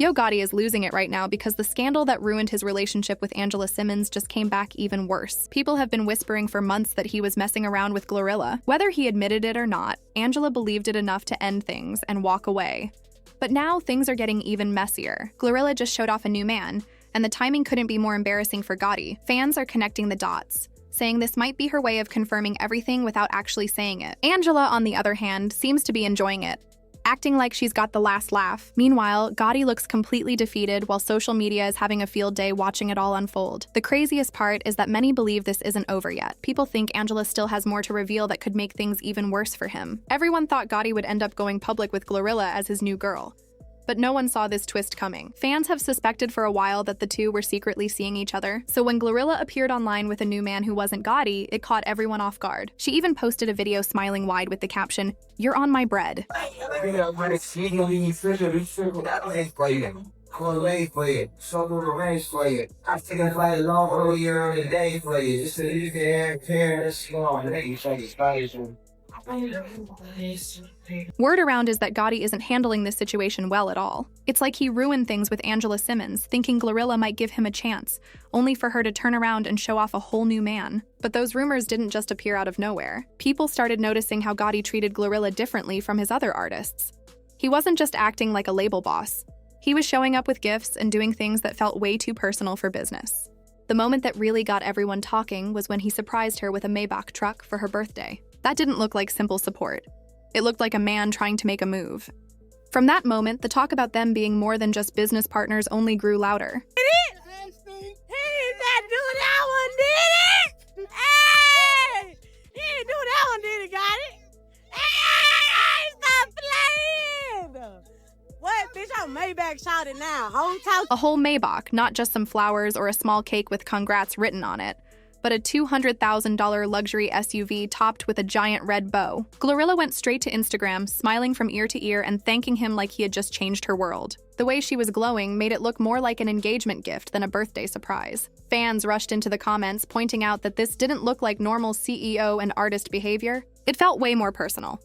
Yo Gotti is losing it right now because the scandal that ruined his relationship with Angela Simmons just came back even worse. People have been whispering for months that he was messing around with GloRilla. Whether he admitted it or not, Angela believed it enough to end things and walk away. But now things are getting even messier. GloRilla just showed off a new man, and the timing couldn't be more embarrassing for Gotti. Fans are connecting the dots, saying this might be her way of confirming everything without actually saying it. Angela, on the other hand, seems to be enjoying it, acting like she's got the last laugh. Meanwhile, Gotti looks completely defeated while social media is having a field day watching it all unfold. The craziest part is that many believe this isn't over yet. People think Angela still has more to reveal that could make things even worse for him. Everyone thought Gotti would end up going public with GloRilla as his new girl, but no one saw this twist coming. Fans have suspected for a while that the two were secretly seeing each other, so when GloRilla appeared online with a new man who wasn't Gotti, it caught everyone off guard. She even posted a video smiling wide with the caption, "You're on my bread." Word around is that Gotti isn't handling this situation well at all. It's like he ruined things with Angela Simmons, thinking GloRilla might give him a chance, only for her to turn around and show off a whole new man. But those rumors didn't just appear out of nowhere. People started noticing how Gotti treated GloRilla differently from his other artists. He wasn't just acting like a label boss. He was showing up with gifts and doing things that felt way too personal for business. The moment that really got everyone talking was when he surprised her with a Maybach truck for her birthday. That didn't look like simple support. It looked like a man trying to make a move. From that moment, the talk about them being more than just business partners only grew louder. He did not do that one, did it? Hey! He didn't do that one, did he, got it? Hey! Stop playing! What, bitch, I'm Maybach shouting now. A whole Maybach, not just some flowers or a small cake with congrats written on it, but a $200,000 luxury SUV topped with a giant red bow. GloRilla went straight to Instagram, smiling from ear to ear and thanking him like he had just changed her world. The way she was glowing made it look more like an engagement gift than a birthday surprise. Fans rushed into the comments, pointing out that this didn't look like normal CEO and artist behavior. It felt way more personal.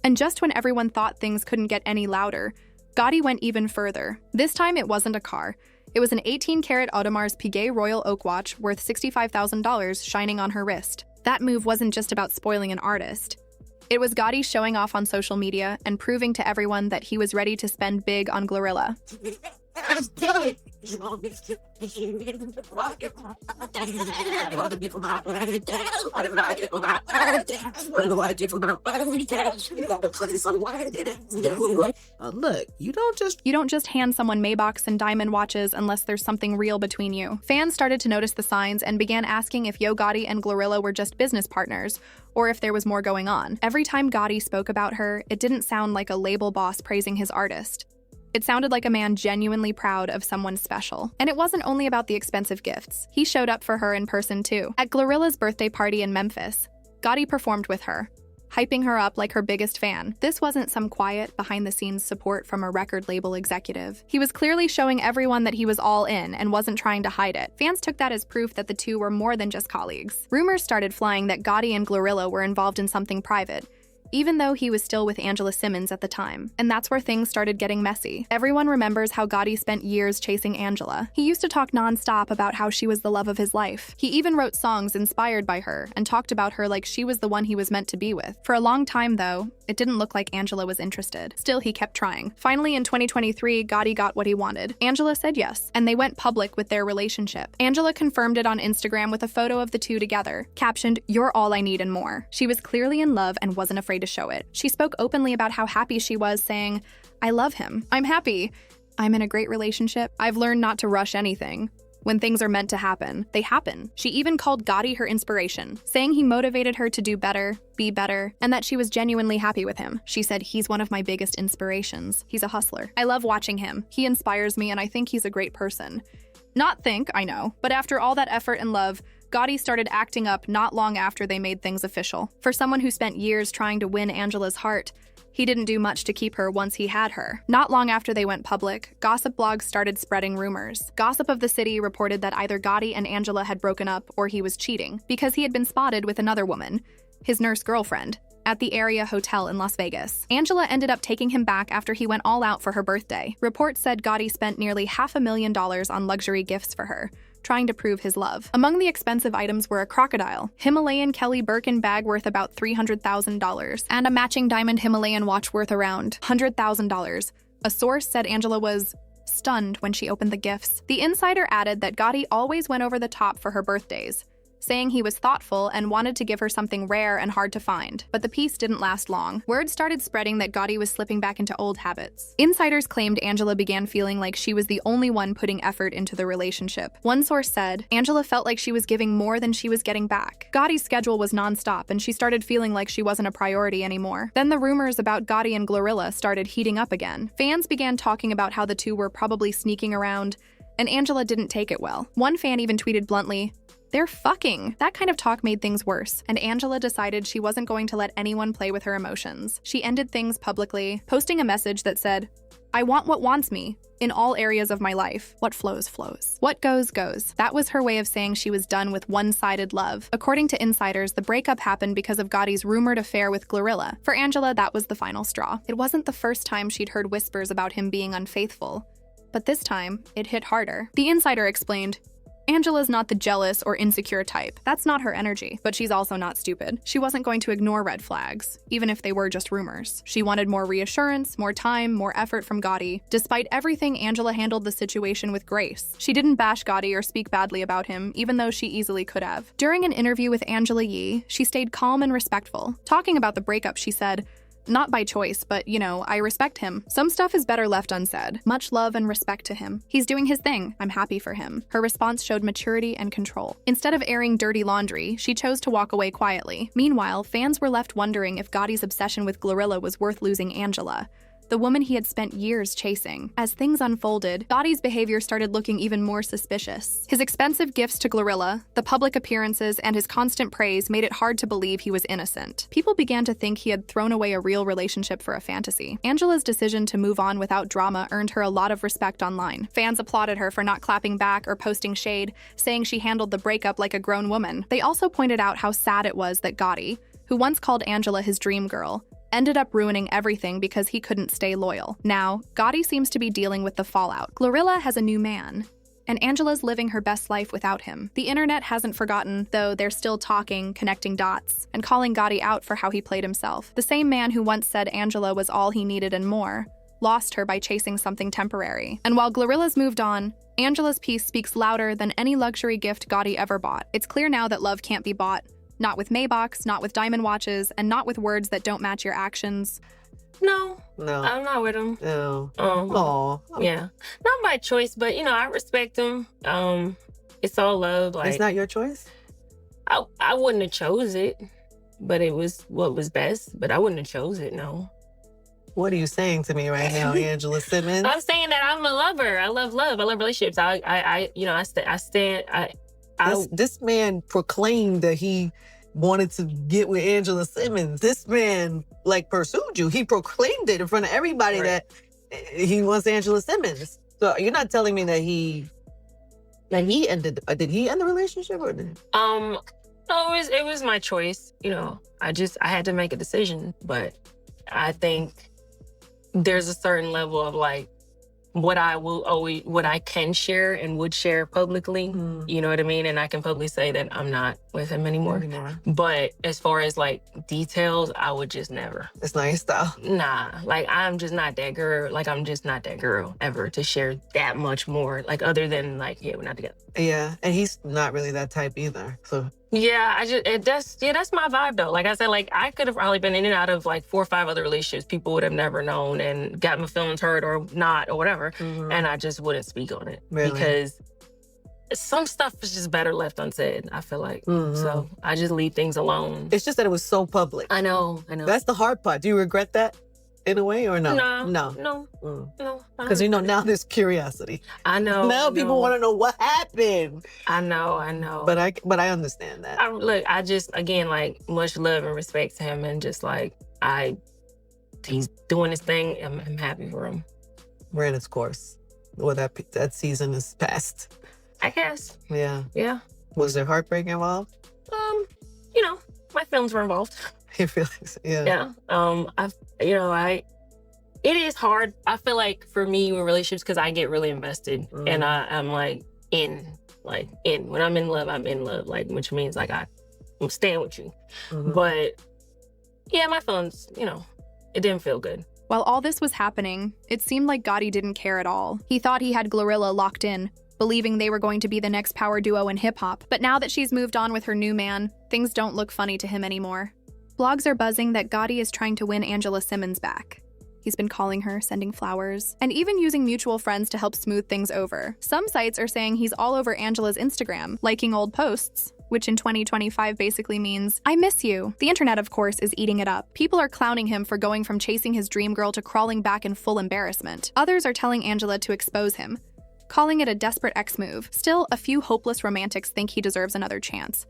And just when everyone thought things couldn't get any louder, Gotti went even further. This time it wasn't a car. It was an 18-karat Audemars Piguet Royal Oak watch worth $65,000 shining on her wrist. That move wasn't just about spoiling an artist. It was Gotti showing off on social media and proving to everyone that he was ready to spend big on GloRilla. Look, you don't just hand someone Maybachs and diamond watches unless there's something real between you. Fans started to notice the signs and began asking if Yo Gotti and GloRilla were just business partners, or if there was more going on. Every time Gotti spoke about her, it didn't sound like a label boss praising his artist. It sounded like a man genuinely proud of someone special. And it wasn't only about the expensive gifts. He showed up for her in person too. At GloRilla's birthday party in Memphis, Gotti performed with her, hyping her up like her biggest fan. This wasn't some quiet, behind-the-scenes support from a record label executive. He was clearly showing everyone that he was all in and wasn't trying to hide it. Fans took that as proof that the two were more than just colleagues. Rumors started flying that Gotti and GloRilla were involved in something private, even though he was still with Angela Simmons at the time. And that's where things started getting messy. Everyone remembers how Gotti spent years chasing Angela. He used to talk nonstop about how she was the love of his life. He even wrote songs inspired by her and talked about her like she was the one he was meant to be with. For a long time, though, it didn't look like Angela was interested. Still, he kept trying. Finally, in 2023, Gotti got what he wanted. Angela said yes, and they went public with their relationship. Angela confirmed it on Instagram with a photo of the two together, captioned, "You're all I need and more." She was clearly in love and wasn't afraid to show it. She spoke openly about how happy she was, saying, "I love him. I'm happy. I'm in a great relationship. I've learned not to rush anything. When things are meant to happen, they happen." She even called Gotti her inspiration, saying he motivated her to do better, be better, and that she was genuinely happy with him. She said, "He's one of my biggest inspirations. He's a hustler. I love watching him. He inspires me and I think he's a great person." Not think, I know, but after all that effort and love, Gotti started acting up not long after they made things official. For someone who spent years trying to win Angela's heart, he didn't do much to keep her once he had her. Not long after they went public, gossip blogs started spreading rumors. Gossip of the City reported that either Gotti and Angela had broken up or he was cheating, because he had been spotted with another woman, his nurse girlfriend, at the area hotel in Las Vegas. Angela ended up taking him back after he went all out for her birthday. Reports said Gotti spent nearly $500,000 on luxury gifts for her, trying to prove his love. Among the expensive items were a crocodile, Himalayan Kelly Birkin bag worth about $300,000, and a matching diamond Himalayan watch worth around $100,000. A source said Angela was stunned when she opened the gifts. The insider added that Gotti always went over the top for her birthdays, saying he was thoughtful and wanted to give her something rare and hard to find. But the peace didn't last long. Word started spreading that Gotti was slipping back into old habits. Insiders claimed Angela began feeling like she was the only one putting effort into the relationship. One source said, Angela felt like she was giving more than she was getting back. Gotti's schedule was nonstop, and she started feeling like she wasn't a priority anymore. Then the rumors about Gotti and GloRilla started heating up again. Fans began talking about how the two were probably sneaking around, and Angela didn't take it well. One fan even tweeted bluntly, "They're fucking." That kind of talk made things worse, and Angela decided she wasn't going to let anyone play with her emotions. She ended things publicly, posting a message that said, "I want what wants me, in all areas of my life. What flows, flows. What goes, goes." That was her way of saying she was done with one-sided love. According to insiders, the breakup happened because of Gotti's rumored affair with GloRilla. For Angela, that was the final straw. It wasn't the first time she'd heard whispers about him being unfaithful, but this time, it hit harder. The insider explained, Angela's not the jealous or insecure type. That's not her energy. But she's also not stupid. She wasn't going to ignore red flags, even if they were just rumors. She wanted more reassurance, more time, more effort from Gotti. Despite everything, Angela handled the situation with grace. She didn't bash Gotti or speak badly about him, even though she easily could have. During an interview with Angela Yee, she stayed calm and respectful. Talking about the breakup, she said, "Not by choice, but, I respect him. Some stuff is better left unsaid. Much love and respect to him. He's doing his thing. I'm happy for him." Her response showed maturity and control. Instead of airing dirty laundry, she chose to walk away quietly. Meanwhile, fans were left wondering if Gotti's obsession with GloRilla was worth losing Angela, the woman he had spent years chasing. As things unfolded, Gotti's behavior started looking even more suspicious. His expensive gifts to GloRilla, the public appearances, and his constant praise made it hard to believe he was innocent. People began to think he had thrown away a real relationship for a fantasy. Angela's decision to move on without drama earned her a lot of respect online. Fans applauded her for not clapping back or posting shade, saying she handled the breakup like a grown woman. They also pointed out how sad it was that Gotti, who once called Angela his dream girl, ended up ruining everything because he couldn't stay loyal. Now, Gotti seems to be dealing with the fallout. GloRilla has a new man, and Angela's living her best life without him. The internet hasn't forgotten, though they're still talking, connecting dots, and calling Gotti out for how he played himself. The same man who once said Angela was all he needed and more, lost her by chasing something temporary. And while GloRilla's moved on, Angela's peace speaks louder than any luxury gift Gotti ever bought. It's clear now that love can't be bought. Not with Maybachs, not with diamond watches, and not with words that don't match your actions. No, No. I'm not with him. No. Oh, Aw. yeah, not by choice, but I respect him. It's all love. Like, It's not your choice? I wouldn't have chose it, but it was what was best. But I wouldn't have chose it. No. What are you saying to me right now, Angela Simmons? I'm saying that I'm a lover. I love love. I love relationships. This man proclaimed that he wanted to get with Angela Simmons. This man, pursued you. He proclaimed it in front of everybody that he wants Angela Simmons. So you're not telling me that he ended, did he end the relationship or did No, it was my choice. I had to make a decision, but I think there's a certain level of what I can share and would share publicly. You know what I mean? And I can publicly say that I'm not with him anymore. But as far as details, I would just never. It's not your style. Nah, I'm just not that girl. I'm just not that girl ever to share that much more. Other than yeah, we're not together. Yeah, and he's not really that type either. So yeah, that's my vibe though. Like I said, I could have probably been in and out of 4 or 5 other relationships people would have never known and got my feelings hurt or not or whatever. And I just wouldn't speak on it. Really? Because some stuff is just better left unsaid, I feel like. So I just leave things alone. it's just that it was so public. I know. That's the hard part. Do you regret that in a way or no? No. Because now there's curiosity. I know. Now people want to know what happened. I know. But I understand that. I just, again, much love and respect to him, and just he's doing his thing. I'm happy for him. Ran its course. Well, that season is past. I guess. Yeah. Yeah. Was there heartbreak involved? My feelings were involved. Your feelings, yeah. Yeah. It is hard. I feel like for me with relationships, because I get really invested and I'm like in. When I'm in love, I'm in love, like, which means like I'm staying with you. But yeah, my feelings, it didn't feel good. While all this was happening, it seemed like Gotti didn't care at all. He thought he had GloRilla locked in, believing they were going to be the next power duo in hip-hop. But now that she's moved on with her new man, things don't look funny to him anymore. Blogs are buzzing that Gotti is trying to win Angela Simmons back. He's been calling her, sending flowers, and even using mutual friends to help smooth things over. Some sites are saying he's all over Angela's Instagram, liking old posts, which in 2025 basically means, I miss you. The internet, of course, is eating it up. People are clowning him for going from chasing his dream girl to crawling back in full embarrassment. Others are telling Angela to expose him, calling it a desperate ex move. Still, a few hopeless romantics think he deserves another chance,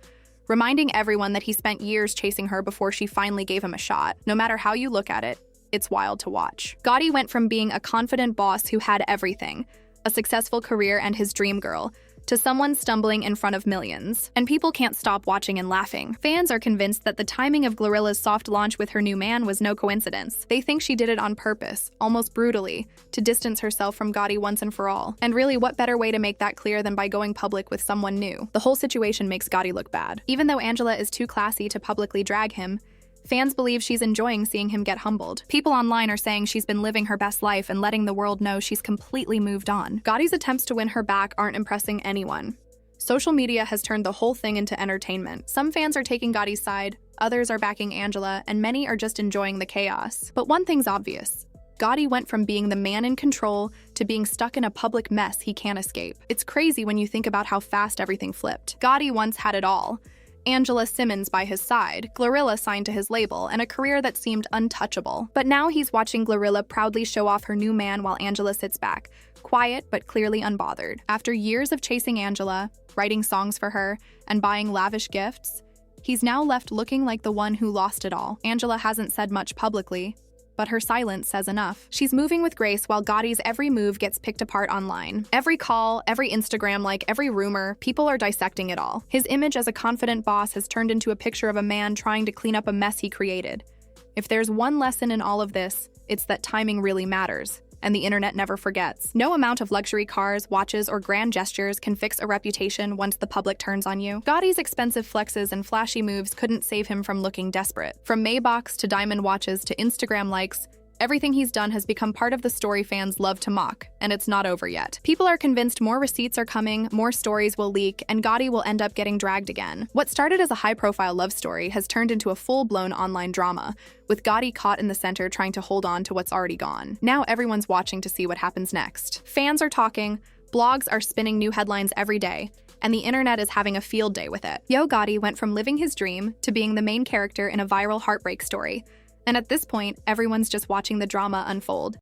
reminding everyone that he spent years chasing her before she finally gave him a shot. No matter how you look at it, it's wild to watch. Gotti went from being a confident boss who had everything, a successful career and his dream girl, to someone stumbling in front of millions. And people can't stop watching and laughing. Fans are convinced that the timing of GloRilla's soft launch with her new man was no coincidence. They think she did it on purpose, almost brutally, to distance herself from Gotti once and for all. And really, what better way to make that clear than by going public with someone new? The whole situation makes Gotti look bad. Even though Angela is too classy to publicly drag him, fans believe she's enjoying seeing him get humbled. People online are saying she's been living her best life and letting the world know she's completely moved on. Gotti's attempts to win her back aren't impressing anyone. Social media has turned the whole thing into entertainment. Some fans are taking Gotti's side, others are backing Angela, and many are just enjoying the chaos. But one thing's obvious. Gotti went from being the man in control to being stuck in a public mess he can't escape. It's crazy when you think about how fast everything flipped. Gotti once had it all. Angela Simmons by his side, GloRilla signed to his label, and a career that seemed untouchable. But now he's watching GloRilla proudly show off her new man while Angela sits back, quiet but clearly unbothered. After years of chasing Angela, writing songs for her, and buying lavish gifts, he's now left looking like the one who lost it all. Angela hasn't said much publicly, but her silence says enough. She's moving with grace while Gotti's every move gets picked apart online. Every call, every Instagram like, every rumor, people are dissecting it all. His image as a confident boss has turned into a picture of a man trying to clean up a mess he created. If there's one lesson in all of this, it's that timing really matters, and the internet never forgets. No amount of luxury cars, watches, or grand gestures can fix a reputation once the public turns on you. Gotti's expensive flexes and flashy moves couldn't save him from looking desperate. From Maybachs to diamond watches to Instagram likes, everything he's done has become part of the story fans love to mock, and it's not over yet. People are convinced more receipts are coming, more stories will leak, and Gotti will end up getting dragged again. What started as a high-profile love story has turned into a full-blown online drama, with Gotti caught in the center trying to hold on to what's already gone. Now everyone's watching to see what happens next. Fans are talking, blogs are spinning new headlines every day, and the internet is having a field day with it. Yo Gotti went from living his dream to being the main character in a viral heartbreak story. And at this point, everyone's just watching the drama unfold.